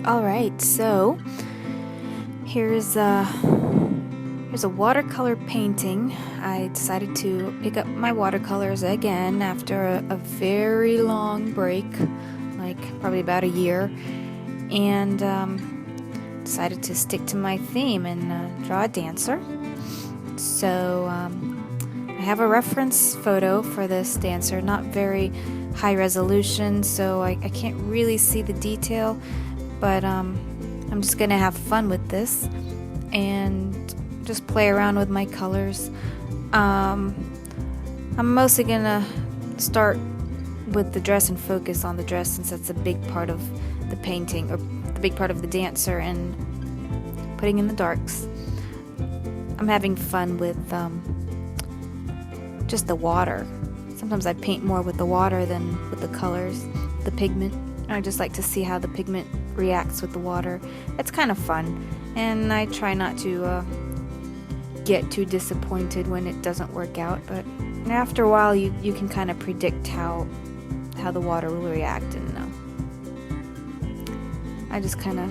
Alright, so here's a watercolor painting. I decided to pick up my watercolors again after a very long break, like probably about a year, and decided to stick to my theme and draw a dancer. So I have a reference photo for this dancer, not very high resolution, so I can't really see the detail, but I'm just gonna have fun with this and just play around with my colors. I'm mostly gonna start with the dress and focus on the dress, since that's a big part of the painting, or the big part of the dancer, and putting in the darks. I'm having fun with just the water. Sometimes I paint more with the water than with the colors, the pigment. I just like to see how the pigment reacts with the water. It's kind of fun, and I try not to get too disappointed when it doesn't work out, but after a while you can kind of predict how the water will react, and I just kind of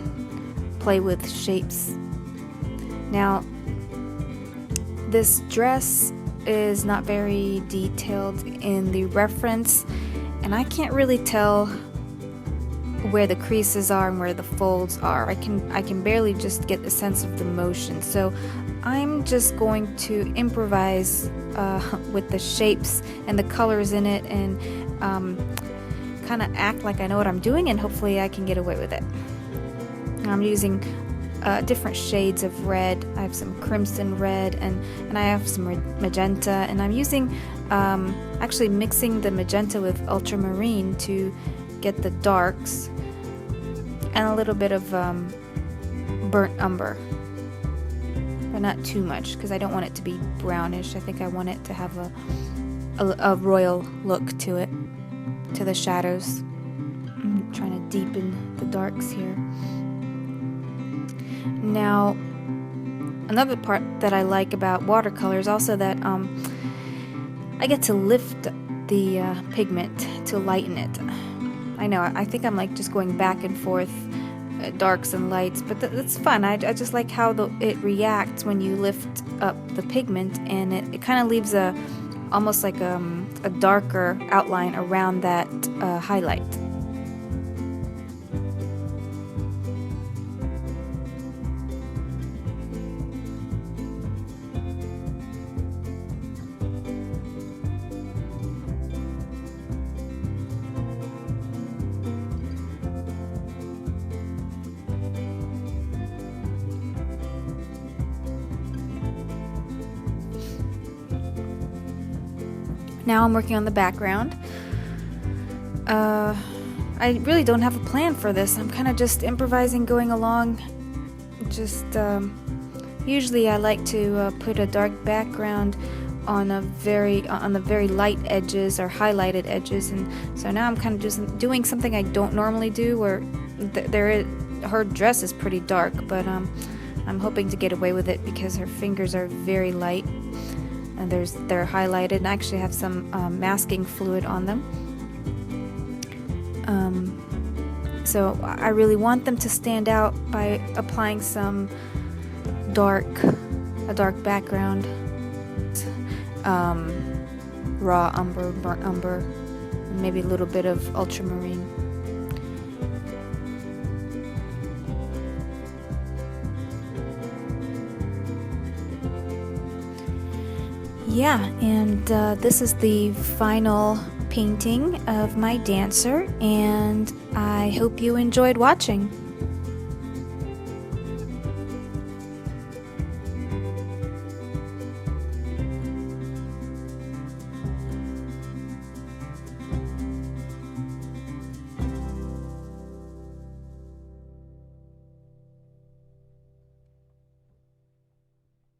play with shapes. Now, this dress is not very detailed in the reference, and I can't really tell where the creases are and where the folds are. I can barely just get the sense of the motion, so I'm just going to improvise with the shapes and the colors in it, and kind of act like I know what I'm doing, and hopefully I can get away with it. I'm using different shades of red. I have some crimson red, and I have some magenta, and I'm using actually mixing the magenta with ultramarine to get the darks, and a little bit of burnt umber, but not too much, because I don't want it to be brownish. I think I want it to have a royal look to it, to the shadows. I'm trying to deepen the darks here. Now, another part that I like about watercolor is also that I get to lift the pigment to lighten it. I know, I think I'm like just going back and forth, darks and lights, but that's fun. I just like how it reacts when you lift up the pigment, and it kind of leaves almost like a darker outline around that highlight. Now I'm working on the background. I really don't have a plan for this. I'm kind of just improvising, going along. Just usually I like to put a dark background on the very light edges or highlighted edges, and so now I'm kind of just doing something I don't normally do, where her dress is pretty dark, but I'm hoping to get away with it because her fingers are very light. And they're highlighted, and I actually have some masking fluid on them. So I really want them to stand out by applying some a dark background, raw umber, burnt umber, and maybe a little bit of ultramarine. Yeah, and this is the final painting of my dancer, and I hope you enjoyed watching.